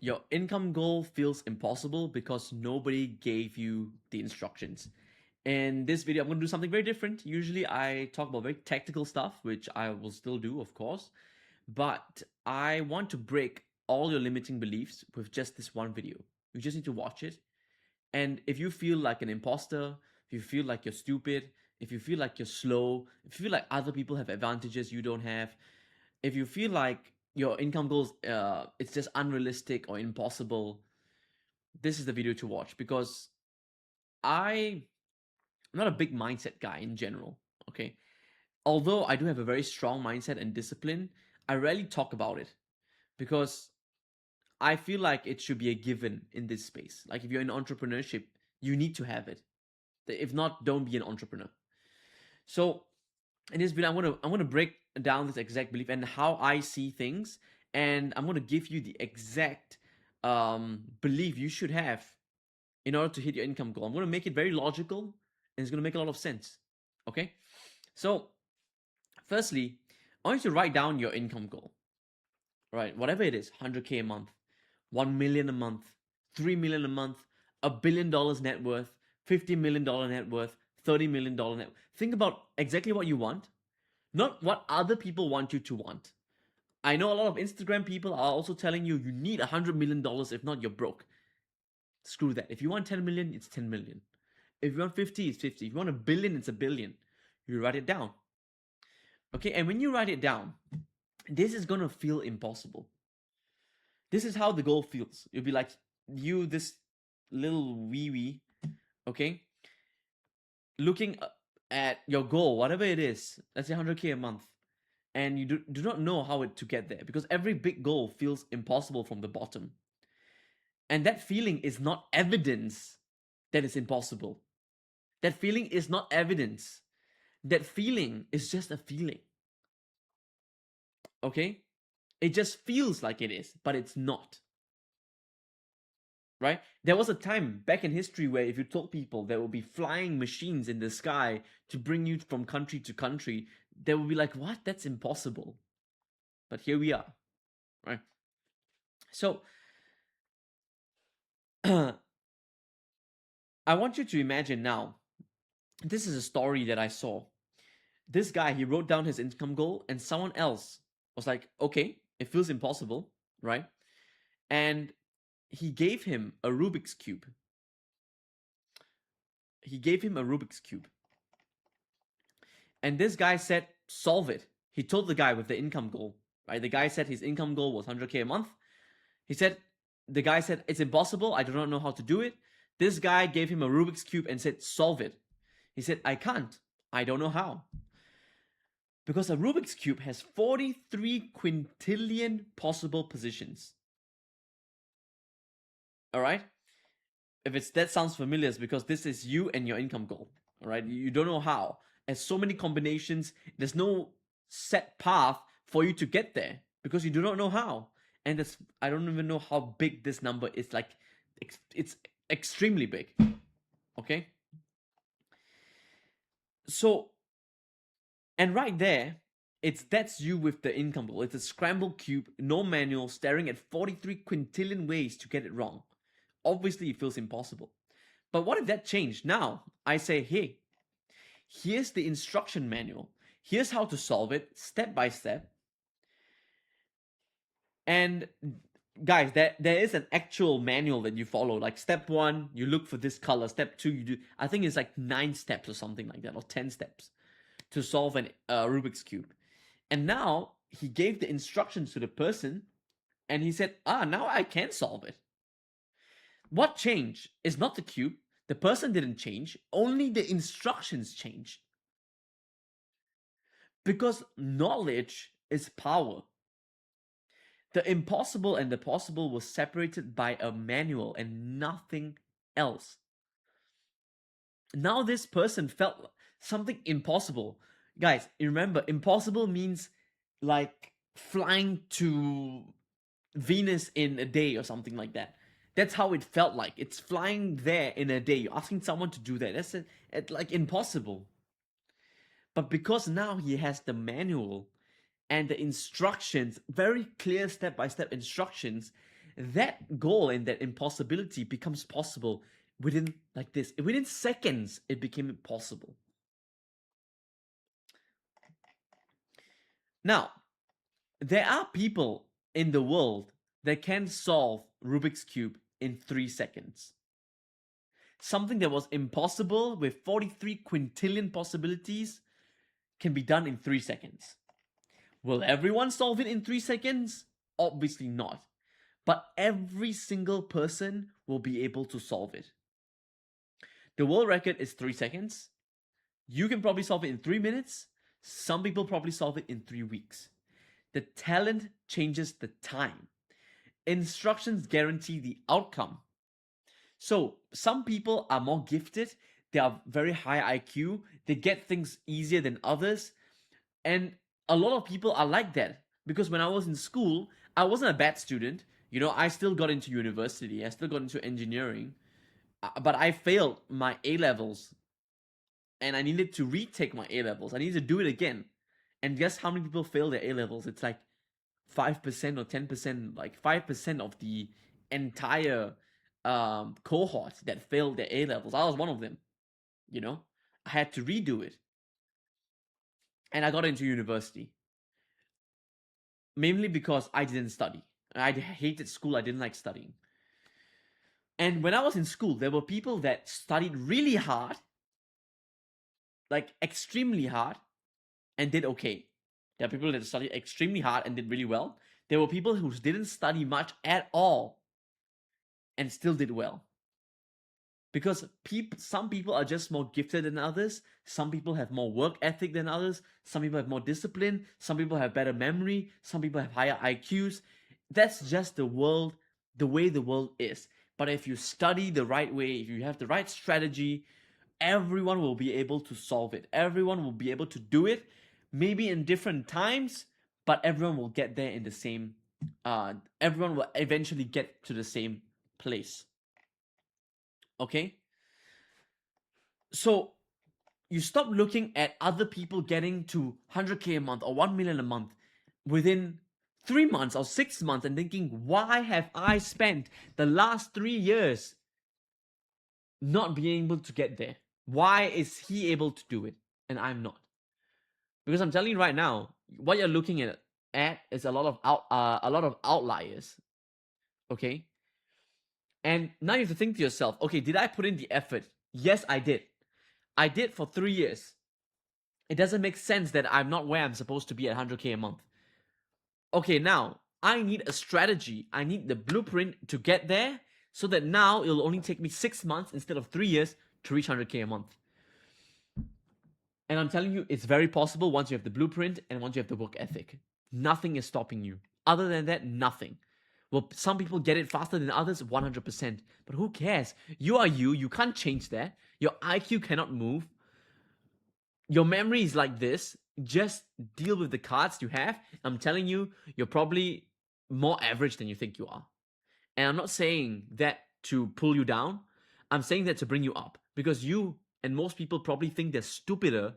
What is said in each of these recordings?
your income goal feels impossible because nobody gave you the instructions. In this video, I'm going to do something very different. Usually, I talk about very technical stuff, which I will still do, of course. But I want to break all your limiting beliefs with just this one video. You just need to watch it. And if you feel like an imposter, if you feel like you're stupid, if you feel like you're slow, if you feel like other people have advantages you don't have, if you feel like your income goals it's just unrealistic or impossible, this is the video to watch, because I'm not a big mindset guy in general. Okay, although I do have a very strong mindset and discipline, I rarely talk about it because I feel like it should be a given in this space. Like if you're in entrepreneurship, you need to have it. If not, don't be an entrepreneur. So in this video, I'm gonna break down this exact belief and how I see things, and I'm gonna give you the exact belief you should have in order to hit your income goal. I'm gonna make it very logical, and it's gonna make a lot of sense. Okay, so firstly, I want you to write down your income goal. Right, whatever it is, 100K a month, 1 million a month, 3 million a month, $1 billion net worth, $50 million net worth, $30 million net worth. Think about exactly what you want, not what other people want you to want. I know a lot of Instagram people are also telling you need $100 million, if not you're broke. Screw that. If you want 10 million, it's 10 million. If you want 50, it's 50. If you want $1 billion, it's $1 billion. You write it down. Okay, and when you write it down, this is gonna feel impossible. This is how the goal feels. You'll be like, you, this little wee, okay, looking at your goal, whatever it is, let's say 100K a month, and you do not know how to get there, because every big goal feels impossible from the bottom. And that feeling is not evidence that it's impossible. That feeling is not evidence. That feeling is just a feeling. Okay? It just feels like it is, but it's not. Right? There was a time back in history where if you told people there will be flying machines in the sky to bring you from country to country, they would be like, what? That's impossible. But here we are. Right? So, I want you to imagine now, this is a story that I saw. This guy, he wrote down his income goal, and someone else was like, okay, it feels impossible, right? And he gave him a Rubik's Cube. He gave him a Rubik's Cube. And this guy said, solve it. He told the guy with the income goal, right? The guy said his income goal was 100K a month. The guy said, it's impossible. I do not know how to do it. This guy gave him a Rubik's Cube and said, solve it. He said, I can't. I don't know how. Because a Rubik's Cube has 43 quintillion possible positions. All right? If that sounds familiar, it's because this is you and your income goal. All right? You don't know how. There's so many combinations. There's no set path for you to get there because you do not know how. And I don't even know how big this number is. Like, it's extremely big. Okay? So, and right there, that's you with the income goal. It's a scrambled cube, no manual, staring at 43 quintillion ways to get it wrong. Obviously, it feels impossible. But what if that changed? Now, I say, hey, here's the instruction manual. Here's how to solve it, step by step. And guys, there is an actual manual that you follow. Like step 1, you look for this color. Step 2, you do, I think it's like 9 steps or something like that, or 10 steps to solve an Rubik's Cube. And now he gave the instructions to the person and he said, now I can solve it. What changed is not the cube. The person didn't change. Only the instructions changed. Because knowledge is power. The impossible and the possible was separated by a manual and nothing else. Now this person felt something impossible. Guys, remember, impossible means like flying to Venus in a day or something like that. That's how it felt like. It's flying there in a day. You're asking someone to do that. That's like impossible. But because now he has the manual and the instructions, very clear step-by-step instructions, that goal and that impossibility becomes possible within like this. Within seconds, it became possible. Now, there are people in the world that can solve Rubik's Cube in 3 seconds. Something that was impossible with 43 quintillion possibilities can be done in 3 seconds. Will everyone solve it in 3 seconds? Obviously not. But every single person will be able to solve it. The world record is 3 seconds. You can probably solve it in 3 minutes. Some people probably solve it in 3 weeks. The talent changes the time. Instructions guarantee the outcome. So some people are more gifted. They are very high IQ. They get things easier than others. And a lot of people are like that. Because when I was in school, I wasn't a bad student. You know, I still got into university. I still got into engineering. But I failed my A-levels. And I needed to retake my A-levels. I needed to do it again. And guess how many people fail their A-levels? It's like 5% or 10%, like 5% of the entire cohort that failed their A-levels. I was one of them, you know? I had to redo it. And I got into university. Mainly because I didn't study. I hated school. I didn't like studying. And when I was in school, there were people that studied really hard, like extremely hard, and did okay. There are people that studied extremely hard and did really well. There were people who didn't study much at all and still did well. Because some people are just more gifted than others. Some people have more work ethic than others. Some people have more discipline. Some people have better memory. Some people have higher IQs. That's just the world, the way the world is. But if you study the right way, if you have the right strategy, everyone will be able to solve it. Everyone will be able to do it, maybe in different times, but everyone will get there in the same, everyone will eventually get to the same place. Okay? So you stop looking at other people getting to 100K a month or 1 million a month within 3 months or 6 months and thinking, why have I spent the last 3 years not being able to get there? Why is he able to do it and I'm not? Because I'm telling you right now, what you're looking at is a lot of outliers. Okay? And now you have to think to yourself, okay, did I put in the effort? Yes, I did. I did for 3 years. It doesn't make sense that I'm not where I'm supposed to be at 100K a month. Okay, now I need a strategy. I need the blueprint to get there so that now it'll only take me 6 months instead of 3 years to reach 100K a month. And I'm telling you, it's very possible once you have the blueprint and once you have the work ethic. Nothing is stopping you. Other than that, nothing. Well, some people get it faster than others, 100%. But who cares? You are you. You can't change that. Your IQ cannot move. Your memory is like this. Just deal with the cards you have. I'm telling you, you're probably more average than you think you are. And I'm not saying that to pull you down. I'm saying that to bring you up. Because you and most people probably think they're stupider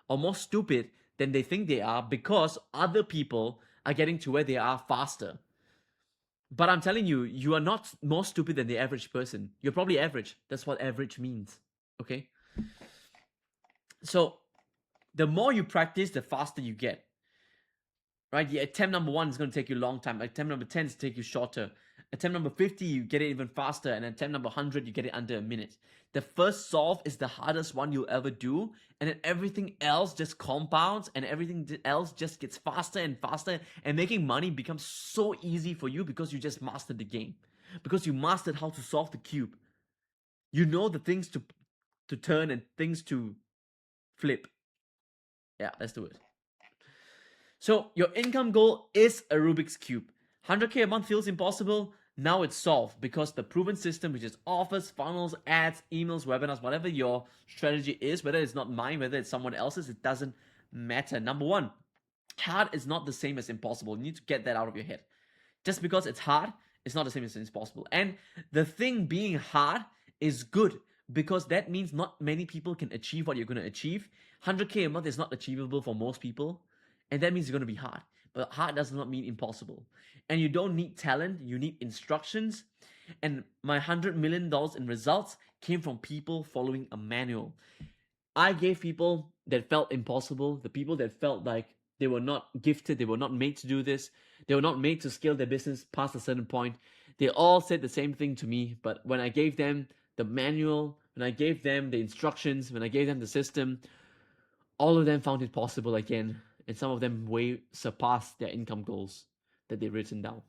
or more stupid than they think they are because other people are getting to where they are faster. But I'm telling you, you are not more stupid than the average person. You're probably average. That's what average means. Okay? So, the more you practice, the faster you get. Right? The attempt number 1 is going to take you a long time. Attempt number 10 is to take you shorter. Attempt number 50, you get it even faster. And attempt number 100, you get it under a minute. The first solve is the hardest one you'll ever do. And then everything else just compounds and everything else just gets faster and faster. And making money becomes so easy for you because you just mastered the game. Because you mastered how to solve the cube. You know the things to turn and things to flip. Yeah, let's do it. So your income goal is a Rubik's Cube. 100K a month feels impossible. Now it's solved because the proven system, which is offers, funnels, ads, emails, webinars, whatever your strategy is, whether it's not mine, whether it's someone else's, it doesn't matter. Number 1, hard is not the same as impossible. You need to get that out of your head. Just because it's hard, it's not the same as impossible. And the thing being hard is good because that means not many people can achieve what you're going to achieve. 100K a month is not achievable for most people. And that means it's going to be hard. but hard does not mean impossible. And you don't need talent, you need instructions. And my $100 million in results came from people following a manual. I gave people that felt impossible, the people that felt like they were not gifted, they were not made to do this, they were not made to scale their business past a certain point. They all said the same thing to me, but when I gave them the manual, when I gave them the instructions, when I gave them the system, all of them found it possible again, and some of them way surpassed their income goals that they've written down.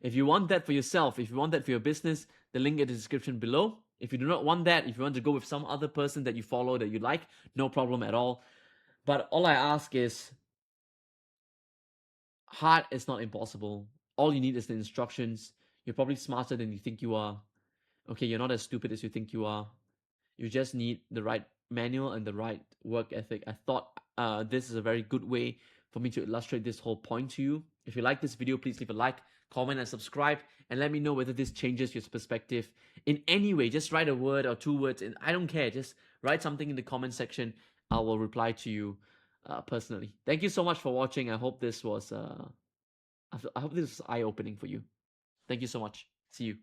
If you want that for yourself, if you want that for your business, the link in the description below. If you do not want that, if you want to go with some other person that you follow that you like, no problem at all. But all I ask is, hard is not impossible. All you need is the instructions. You're probably smarter than you think you are. Okay, you're not as stupid as you think you are. You just need the right manual and the right work ethic. I thought this is a very good way for me to illustrate this whole point to you. If you like this video, please leave a like, comment, and subscribe, and let me know whether this changes your perspective in any way. Just write a word or 2 words, and I don't care. Just write something in the comment section. I will reply to you personally. Thank you so much for watching. I hope this was eye-opening for you. Thank you so much. See you.